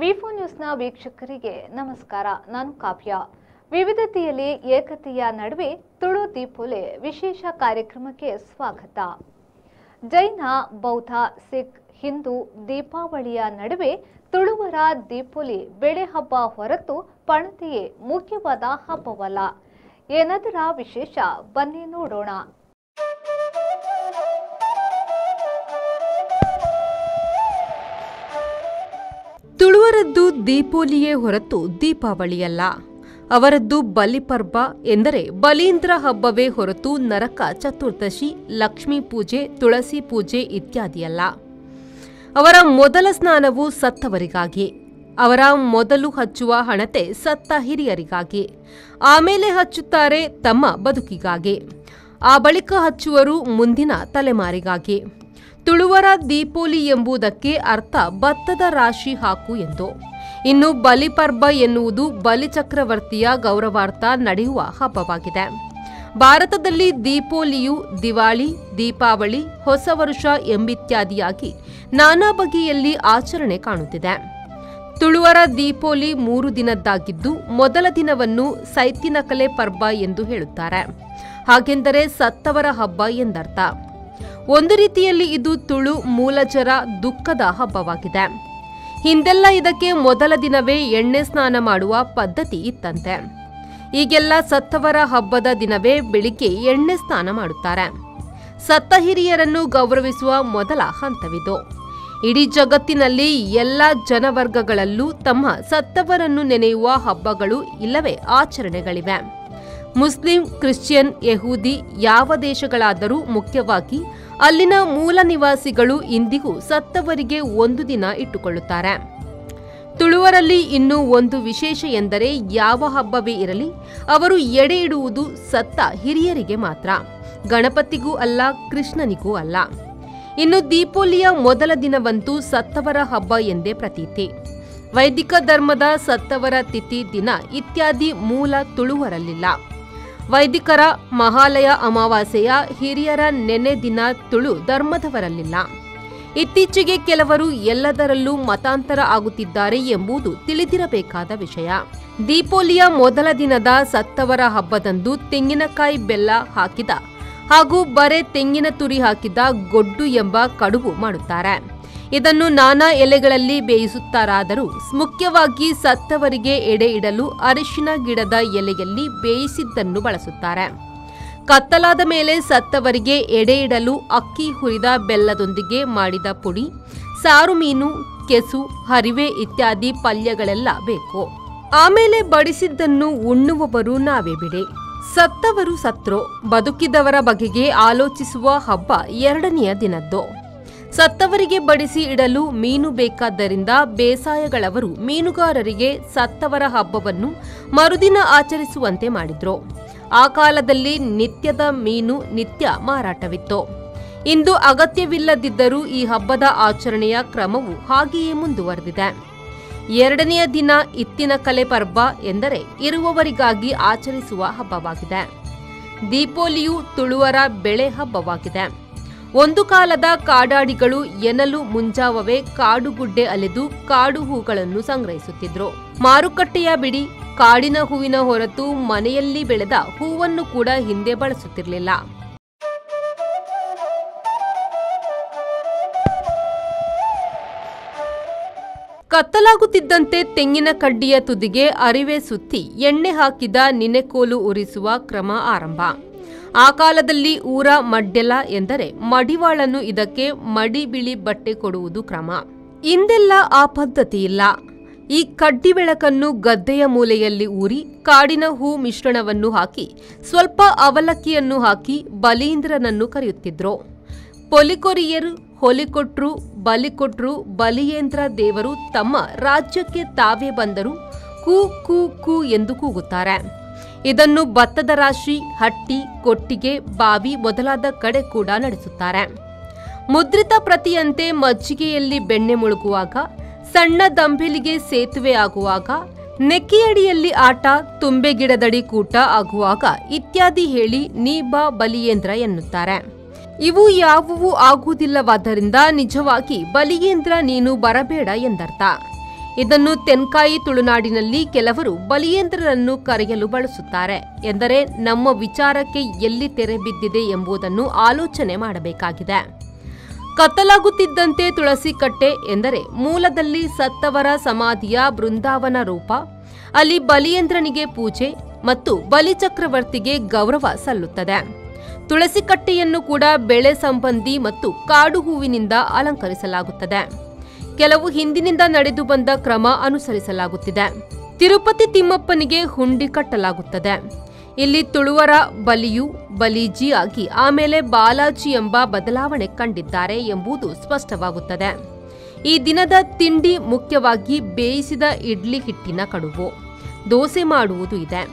ವಿ4 ನ್ಯೂಸ್ನ ವೀಕ್ಷಕರಿಗೆ ನಮಸ್ಕಾರ. ನಾನು ಕಾವ್ಯ. ವಿವಿಧತೆಯಲ್ಲಿ ಏಕತೆಯ ನಡುವೆ ತುಳು ದೀಪೋಲಿ ವಿಶೇಷ ಕಾರ್ಯಕ್ರಮಕ್ಕೆ ಸ್ವಾಗತ. ಜೈನ, ಬೌದ್ಧ, ಸಿಖ್, ಹಿಂದೂ ದೀಪಾವಳಿಯ ನಡುವೆ ತುಳುವರ ದೀಪೋಲಿ ಬೆಳೆ ಹಬ್ಬ ಹೊರತು ಪಣತಿಯೇ ಮುಖ್ಯವಾದ ಹಬ್ಬವಲ್ಲ. ಏನದರ ವಿಶೇಷ ಬನ್ನಿ ನೋಡೋಣ. ತುಳುವರದ್ದು ದೀಪೋಲಿಯೇ ಹೊರತು ದೀಪಾವಳಿಯಲ್ಲ. ಅವರದ್ದು ಬಲಿಪರ್ವ ಎಂದರೆ ಬಲೀಂದ್ರ ಹಬ್ಬವೇ ಹೊರತು ನರಕ ಚತುರ್ದಶಿ, ಲಕ್ಷ್ಮೀ ಪೂಜೆ, ತುಳಸಿ ಪೂಜೆ ಇತ್ಯಾದಿಯಲ್ಲ. ಅವರ ಮೊದಲ ಸ್ನಾನವು ಸತ್ತವರಿಗಾಗಿ, ಅವರ ಮೊದಲು ಹಚ್ಚುವ ಹಣತೆ ಸತ್ತ ಹಿರಿಯರಿಗಾಗಿ, ಆಮೇಲೆ ಹಚ್ಚುತ್ತಾರೆ ತಮ್ಮ ಬದುಕಿಗಾಗಿ, ಆ ಬಳಿಕ ಹಚ್ಚುವರು ಮುಂದಿನ ತಲೆಮಾರಿಗಾಗಿ. ತುಳುವರ ದೀಪೋಲಿ ಎಂಬುದಕ್ಕೆ ಅರ್ಥ ಭತ್ತದ ರಾಶಿ ಹಾಕು ಎಂದು. ಇನ್ನು ಬಲಿಪರ್ವ ಎನ್ನುವುದು ಬಲಿಚಕ್ರವರ್ತಿಯ ಗೌರವಾರ್ಥ ನಡೆಯುವ ಹಬ್ಬವಾಗಿದೆ. ಭಾರತದಲ್ಲಿ ದೀಪೋಲಿಯು ದಿವಾಳಿ, ದೀಪಾವಳಿ, ಹೊಸ ವರುಷ ಎಂಬಿತ್ಯಾದಿಯಾಗಿ ನಾನಾ ಬಗೆಯಲ್ಲಿ ಆಚರಣೆ ಕಾಣುತ್ತಿದೆ. ತುಳುವರ ದೀಪೋಲಿ 3 ದಿನದ್ದಾಗಿದ್ದು ಮೊದಲ ದಿನವನ್ನು ಸೈತಿನಕಲೆ ಪರ್ವ ಎಂದು ಹೇಳುತ್ತಾರೆ. ಹಾಗೆಂದರೆ ಸತ್ತವರ ಹಬ್ಬ ಎಂದರ್ಥ. ಒಂದು ರೀತಿಯಲ್ಲಿ ಇದು ತುಳು ಮೂಲಜರ ದುಃಖದ ಹಬ್ಬವಾಗಿದೆ. ಹಿಂದೆಲ್ಲ ಇದಕ್ಕೆ ಮೊದಲ ದಿನವೇ ಎಣ್ಣೆ ಸ್ನಾನ ಮಾಡುವ ಪದ್ಧತಿ ಇತ್ತಂತೆ. ಈಗೆಲ್ಲ ಸತ್ತವರ ಹಬ್ಬದ ದಿನವೇ ಬೆಳಿಗ್ಗೆ ಎಣ್ಣೆ ಸ್ನಾನ ಮಾಡುತ್ತಾರೆ. ಸತ್ತ ಹಿರಿಯರನ್ನು ಗೌರವಿಸುವ ಮೊದಲ ಹಂತವಿದು. ಇಡೀ ಜಗತ್ತಿನಲ್ಲಿ ಎಲ್ಲ ಜನವರ್ಗಗಳಲ್ಲೂ ತಮ್ಮ ಸತ್ತವರನ್ನು ನೆನೆಯುವ ಹಬ್ಬಗಳು ಇಲ್ಲವೇ ಆಚರಣೆಗಳಿವೆ. ಮುಸ್ಲಿಂ, ಕ್ರಿಶ್ಚಿಯನ್, ಯಹೂದಿ ಯಾವ ದೇಶಗಳಾದರೂ ಮುಖ್ಯವಾಗಿ ಅಲ್ಲಿನ ಮೂಲ ನಿವಾಸಿಗಳು ಇಂದಿಗೂ ಸತ್ತವರಿಗೆ ಒಂದು ದಿನ ಇಟ್ಟುಕೊಳ್ಳುತ್ತಾರೆ. ತುಳುವರಲ್ಲಿ ಇನ್ನೂ ಒಂದು ವಿಶೇಷ ಎಂದರೆ ಯಾವ ಹಬ್ಬವೇ ಇರಲಿ ಅವರು ಎಡೆ ಇಡುವುದು ಸತ್ತ ಹಿರಿಯರಿಗೆ ಮಾತ್ರ, ಗಣಪತಿಗೂ ಅಲ್ಲ, ಕೃಷ್ಣನಿಗೂ ಅಲ್ಲ. ಇನ್ನು ದೀಪೋಲಿಯ ಮೊದಲ ದಿನವಂತೂ ಸತ್ತವರ ಹಬ್ಬ ಎಂದೇ ಪ್ರತೀತಿ. ವೈದಿಕ ಧರ್ಮದ ಸತ್ತವರ ತಿಥಿ ದಿನ ಇತ್ಯಾದಿ ಮೂಲ ತುಳುವರಲ್ಲಿಲ್ಲ. ವೈದಿಕರ ಮಹಾಲಯ ಅಮಾವಾಸ್ಯೆಯ ಹಿರಿಯರ ನೆನೆ ದಿನ ತುಳು ಧರ್ಮದವರಲ್ಲಿಲ್ಲ. ಇತ್ತೀಚೆಗೆ ಕೆಲವರು ಎಲ್ಲದರಲ್ಲೂ ಮತಾಂತರ ಆಗುತ್ತಿದ್ದಾರೆ ಎಂಬುದು ತಿಳಿದಿರಬೇಕಾದ ವಿಷಯ. ದೀಪೋಲಿಯ ಮೊದಲ ದಿನದ ಸತ್ತವರ ಹಬ್ಬದಂದು ತೆಂಗಿನಕಾಯಿ ಬೆಲ್ಲ ಹಾಕಿದ ಹಾಗೂ ಬರೆ ತೆಂಗಿನ ತುರಿ ಹಾಕಿದ ಗೊಡ್ಡು ಎಂಬ ಕಡುಬು ಮಾಡುತ್ತಾರೆ. ಇದನ್ನು ನಾನಾ ಎಲೆಗಳಲ್ಲಿ ಬೇಯಿಸುತ್ತಾರಾದರೂ ಮುಖ್ಯವಾಗಿ ಸತ್ತವರಿಗೆ ಎಡೆ ಇಡಲು ಅರಿಶಿನ ಗಿಡದ ಎಲೆಯಲ್ಲಿ ಬೇಯಿಸಿದ್ದನ್ನು ಬಳಸುತ್ತಾರೆ. ಕತ್ತಲಾದ ಮೇಲೆ ಸತ್ತವರಿಗೆ ಎಡೆ ಇಡಲು ಅಕ್ಕಿ ಹುರಿದ ಬೆಲ್ಲದೊಂದಿಗೆ ಮಾಡಿದ ಪುಡಿ, ಸಾರು ಮೀನು, ಕೆಸು, ಹರಿವೆ ಇತ್ಯಾದಿ ಪಲ್ಯಗಳೆಲ್ಲ ಬೇಕು. ಆಮೇಲೆ ಬಡಿಸಿದ್ದನ್ನು ಉಣ್ಣುವವರು ನಾವೇ ಬಿಡಿ. ಸತ್ತವರು ಸತ್ರೋ, ಬದುಕಿದವರ ಬಗೆಗೆ ಆಲೋಚಿಸುವ ಹಬ್ಬ ಎರಡನೆಯ ದಿನದ್ದು. ಸತ್ತವರಿಗೆ ಬಡಿಸಿ ಇಡಲು ಮೀನು ಬೇಕಾದ್ದರಿಂದ ಬೇಸಾಯಗಳವರು ಮೀನುಗಾರರಿಗೆ ಸತ್ತವರ ಹಬ್ಬವನ್ನು ಮರುದಿನ ಆಚರಿಸುವಂತೆ ಮಾಡಿದ್ರು. ಆ ಕಾಲದಲ್ಲಿ ನಿತ್ಯದ ಮೀನು ನಿತ್ಯ ಮಾರಾಟವಿತ್ತು. ಇಂದು ಅಗತ್ಯವಿಲ್ಲದಿದ್ದರೂ ಈ ಹಬ್ಬದ ಆಚರಣೆಯ ಕ್ರಮವು ಹಾಗೆಯೇ ಮುಂದುವರೆದಿದೆ. ಎರಡನೆಯ ದಿನ ಇತ್ತಿನಕಲೆ ಪರ್ವ ಎಂದರೆ ಇರುವವರಿಗಾಗಿ ಆಚರಿಸುವ ಹಬ್ಬವಾಗಿದೆ. ದೀಪೋಲಿಯು ತುಳುವರ ಬೆಳೆ ಹಬ್ಬವಾಗಿದೆ. ಒಂದು ಕಾಲದ ಕಾಡಾಡಿಗಳು ಎನ್ನಲು ಮುಂಜಾವವೇ ಕಾಡುಗುಡ್ಡೆ ಅಲೆದು ಕಾಡು ಹೂಗಳನ್ನು ಸಂಗ್ರಹಿಸುತ್ತಿದ್ರು. ಮಾರುಕಟ್ಟೆಯ ಬಿಡಿ, ಕಾಡಿನ ಹೂವಿನ ಹೊರತು ಮನೆಯಲ್ಲಿ ಬೆಳೆದ ಹೂವನ್ನು ಕೂಡ ಹಿಂದೆ ಬಳಸುತ್ತಿರಲಿಲ್ಲ. ಕತ್ತಲಾಗುತ್ತಿದ್ದಂತೆ ತೆಂಗಿನ ಕಡ್ಡಿಯ ತುದಿಗೆ ಅರಿವೆ ಸುತ್ತಿ ಎಣ್ಣೆ ಹಾಕಿದ ನಿನೆಕೋಲು ಉರಿಸುವ ಕ್ರಮ ಆರಂಭ. ಆ ಕಾಲದಲ್ಲಿ ಊರ ಮಡ್ಡೆಲ ಎಂದರೆ ಮಡಿವಾಳನ್ನು ಇದಕ್ಕೆ ಮಡಿ ಬಿಳಿ ಬಟ್ಟೆ ಕೊಡುವುದು ಕ್ರಮ. ಇಂದೆಲ್ಲ ಆ ಪದ್ಧತಿ ಇಲ್ಲ. ಈ ಕಡ್ಡಿ ಬೆಳಕನ್ನು ಗದ್ದೆಯ ಮೂಲೆಯಲ್ಲಿ ಊರಿ ಕಾಡಿನ ಹೂ ಮಿಶ್ರಣವನ್ನು ಹಾಕಿ ಸ್ವಲ್ಪ ಅವಲಕ್ಕಿಯನ್ನು ಹಾಕಿ ಬಲೀಂದ್ರನನ್ನು ಕರೆಯುತ್ತಿದ್ರು. ಪೊಲಿಕೊರಿಯರು ಹೊಲಿಕೊಟ್ರು, ಬಲಿಕೊಟ್ರು, ಬಲಿಯೇಂದ್ರ ದೇವರು ತಮ್ಮ ರಾಜ್ಯಕ್ಕೆ ತಾವೇ ಬಂದರು ಕೂ ಕೂ ಕೂ ಎಂದು ಕೂಗುತ್ತಾರೆ. ಇದನ್ನು ಭತ್ತದ ರಾಶಿ, ಹಟ್ಟಿ, ಕೊಟ್ಟಿಗೆ, ಬಾವಿ ಮೊದಲಾದ ಕಡೆ ಕೂಡ ನಡೆಸುತ್ತಾರೆ. ಮುದ್ರಿತ ಪ್ರತಿಯಂತೆ ಮಜ್ಜಿಗೆಯಲ್ಲಿ ಬೆಣ್ಣೆ ಮುಳುಗುವಾಗ, ಸಣ್ಣ ದಂಬೆಲಿಗೆ ಸೇತುವೆ ಆಗುವಾಗ, ನೆಕ್ಕಿಯಡಿಯಲ್ಲಿ ಆಟ, ತುಂಬೆ ಗಿಡದಡಿ ಕೂಟ ಆಗುವಾಗ ಇತ್ಯಾದಿ ಹೇಳಿ ನೀ ಬಾ ಬಲಿಯೇಂದ್ರ ಎನ್ನುತ್ತಾರೆ. ಇವು ಯಾವುವೂ ಆಗುವುದಿಲ್ಲವಾದ್ದರಿಂದ ನಿಜವಾಗಿ ಬಲಿಯೇಂದ್ರ ನೀನು ಬರಬೇಡ ಎಂದರ್ಥ. ಇದನ್ನು ತೆನ್ಕಾಯಿ ತುಳುನಾಡಿನಲ್ಲಿ ಕೆಲವರು ಬಲಿಯೇಂದ್ರರನ್ನು ಕರೆಯಲು ಬಳಸುತ್ತಾರೆ. ಎಂದರೆ ನಮ್ಮ ವಿಚಾರಕ್ಕೆ ಎಲ್ಲಿ ತೆರೆ ಬಿದ್ದಿದೆ ಎಂಬುದನ್ನು ಆಲೋಚನೆ ಮಾಡಬೇಕಾಗಿದೆ. ಕತ್ತಲಾಗುತ್ತಿದ್ದಂತೆ ತುಳಸಿ ಕಟ್ಟೆ ಎಂದರೆ ಮೂಲದಲ್ಲಿ ಸತ್ತವರ ಸಮಾಧಿಯ ಬೃಂದಾವನ ರೂಪ. ಅಲ್ಲಿ ಬಲಿಯೇಂದ್ರನಿಗೆ ಪೂಜೆ ಮತ್ತು ಬಲಿಚಕ್ರವರ್ತಿಗೆ ಗೌರವ ಸಲ್ಲುತ್ತದೆ. ತುಳಸಿ ಕಟ್ಟೆಯನ್ನು ಕೂಡ ಬೆಳೆ ಸಂಬಂಧಿ ಮತ್ತು ಕಾಡು ಹೂವಿನಿಂದ ಅಲಂಕರಿಸಲಾಗುತ್ತದೆ. ಕೆಲವು ಹಿಂದಿನಿಂದ ನಡೆದು ಬಂದ ಕ್ರಮ ಅನುಸರಿಸಲಾಗುತ್ತಿದೆ. ತಿರುಪತಿ ತಿಮ್ಮಪ್ಪನಿಗೆ ಹುಂಡಿ ಕಟ್ಟಲಾಗುತ್ತದೆ. ಇಲ್ಲಿ ತುಳುವರ ಬಲಿಯು ಬಲೀಜಿ ಆಗಿ ಆಮೇಲೆ ಬಾಲಾಜಿ ಎಂಬ ಬದಲಾವಣೆ ಕಂಡಿದ್ದಾರೆ ಎಂಬುದು ಸ್ಪಷ್ಟವಾಗುತ್ತದೆ. ಈ ದಿನದ ತಿಂಡಿ ಮುಖ್ಯವಾಗಿ ಬೇಯಿಸಿದ ಇಡ್ಲಿ ಹಿಟ್ಟಿನ ಕಡುಬು, ದೋಸೆ ಮಾಡುವುದು ಇದೆ.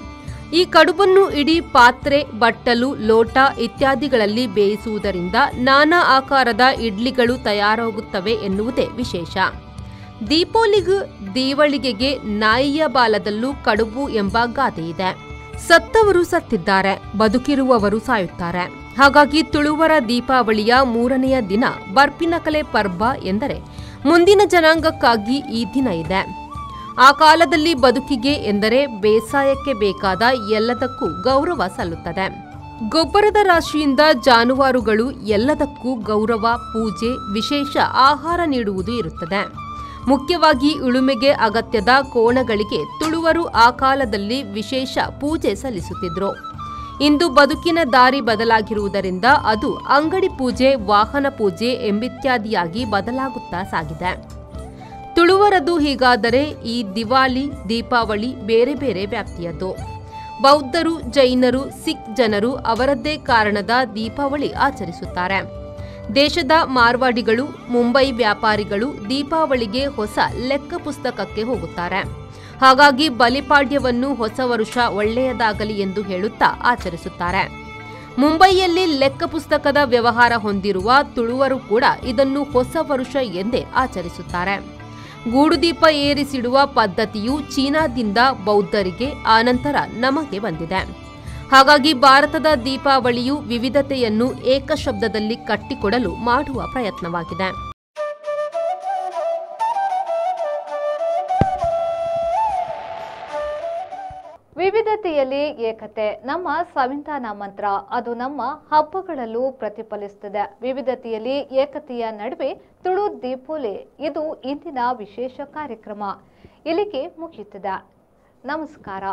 ಈ ಕಡುಬನ್ನು ಇಡೀ ಪಾತ್ರೆ, ಬಟ್ಟಲು, ಲೋಟ ಇತ್ಯಾದಿಗಳಲ್ಲಿ ಬೇಯಿಸುವುದರಿಂದ ನಾನಾ ಆಕಾರದ ಇಡ್ಲಿಗಳು ತಯಾರಾಗುತ್ತವೆ ಎನ್ನುವುದೇ ವಿಶೇಷ. ದೀವಳಿಗೆಗೆ ನಾಯಿಯ ಬಾಲದಲ್ಲೂ ಕಡುಬು ಎಂಬ ಗಾದೆಯಿದೆ. ಸತ್ತವರು ಸತ್ತಿದ್ದಾರೆ, ಬದುಕಿರುವವರು ಸಾಯುತ್ತಾರೆ. ಹಾಗಾಗಿ ತುಳುವರ ದೀಪಾವಳಿಯ 3ನೆಯ ದಿನ ಬರ್ಪಿನಕಲೆ ಪರ್ಬ ಎಂದರೆ ಮುಂದಿನ ಜನಾಂಗಕ್ಕಾಗಿ ಈ ದಿನ ಇದೆ. ಆ ಕಾಲದಲ್ಲಿ ಬದುಕಿಗೆ ಎಂದರೆ ಬೇಸಾಯಕ್ಕೆ ಬೇಕಾದ ಎಲ್ಲದಕ್ಕೂ ಗೌರವ ಸಲ್ಲುತ್ತದೆ. ಗೊಬ್ಬರದ ರಾಶಿಯಿಂದ ಜಾನುವಾರುಗಳು ಎಲ್ಲದಕ್ಕೂ ಗೌರವ, ಪೂಜೆ, ವಿಶೇಷ ಆಹಾರ ನೀಡುವುದು ಇರುತ್ತದೆ. ಮುಖ್ಯವಾಗಿ ಉಳುಮೆಗೆ ಅಗತ್ಯದ ಕೋಣಗಳಿಗೆ ತುಳುವರು ಆ ಕಾಲದಲ್ಲಿ ವಿಶೇಷ ಪೂಜೆ ಸಲ್ಲಿಸುತ್ತಿದ್ದರು. ಇಂದು ಬದುಕಿನ ದಾರಿ ಬದಲಾಗಿರುವುದರಿಂದ ಅದು ಅಂಗಡಿ ಪೂಜೆ, ವಾಹನ ಪೂಜೆ ಎಂಬಿತ್ಯಾದಿಯಾಗಿ ಬದಲಾಗುತ್ತಾ ಸಾಗಿದೆ. ತುಳುವರದು ಹೀಗಾದರೆ ಈ ದಿವಾಲಿ, ದೀಪಾವಳಿ ಬೇರೆ ಬೇರೆ ವ್ಯಾಪ್ತಿಯದ್ದು. ಬೌದ್ಧರು, ಜೈನರು, ಸಿಖ್ ಜನರು ಅವರದ್ದೇ ಕಾರಣದ ದೀಪಾವಳಿ ಆಚರಿಸುತ್ತಾರೆ. ದೇಶದ ಮಾರ್ವಾಡಿಗಳು, ಮುಂಬೈ ವ್ಯಾಪಾರಿಗಳು ದೀಪಾವಳಿಗೆ ಹೊಸ ಲೆಕ್ಕ ಪುಸ್ತಕಕ್ಕೆ ಹೋಗುತ್ತಾರೆ. ಹಾಗಾಗಿ ಬಲಿಪಾಡ್ಯವನ್ನು ಹೊಸ ವರುಷ ಒಳ್ಳೆಯದಾಗಲಿ ಎಂದು ಹೇಳುತ್ತಾ ಆಚರಿಸುತ್ತಾರೆ. ಮುಂಬೈಯಲ್ಲಿ ಲೆಕ್ಕ ಪುಸ್ತಕದ ವ್ಯವಹಾರ ಹೊಂದಿರುವ ತುಳುವರು ಕೂಡ ಇದನ್ನು ಹೊಸ ವರುಷ ಎಂದೇ ಆಚರಿಸುತ್ತಾರೆ. ಗೂಡುದೀಪ ಏರಿಸಿಡುವ ಪದ್ಧತಿಯು ಚೀನಾದಿಂದ ಬೌದ್ಧರಿಗೆ, ಆನಂತರ ನಮಗೆ ಬಂದಿದೆ. ಹಾಗಾಗಿ ಭಾರತದ ದೀಪಾವಳಿಯು ವಿವಿಧತೆಯನ್ನು ಏಕಶಬ್ದದಲ್ಲಿ ಕಟ್ಟಿಕೊಡಲು ಮಾಡುವ ಪ್ರಯತ್ನವಾಗಿದೆ. ವಿವಿಧತೆಯಲ್ಲಿ ಏಕತೆ ನಮ್ಮ ಸಂವಿಧಾನ ಮಂತ್ರ. ಅದು ನಮ್ಮ ಹಬ್ಬಗಳಲ್ಲೂ ಪ್ರತಿಫಲಿಸುತ್ತದೆ. ವಿವಿಧತೆಯಲ್ಲಿ ಏಕತೆಯ ನಡುವೆ ತುಳು ದೀಪೋಲಿ ಇದು ಇಂದಿನ ವಿಶೇಷ ಕಾರ್ಯಕ್ರಮ. ಇಲ್ಲಿಗೆ ಮುಗಿಯುತ್ತದೆ. ನಮಸ್ಕಾರ.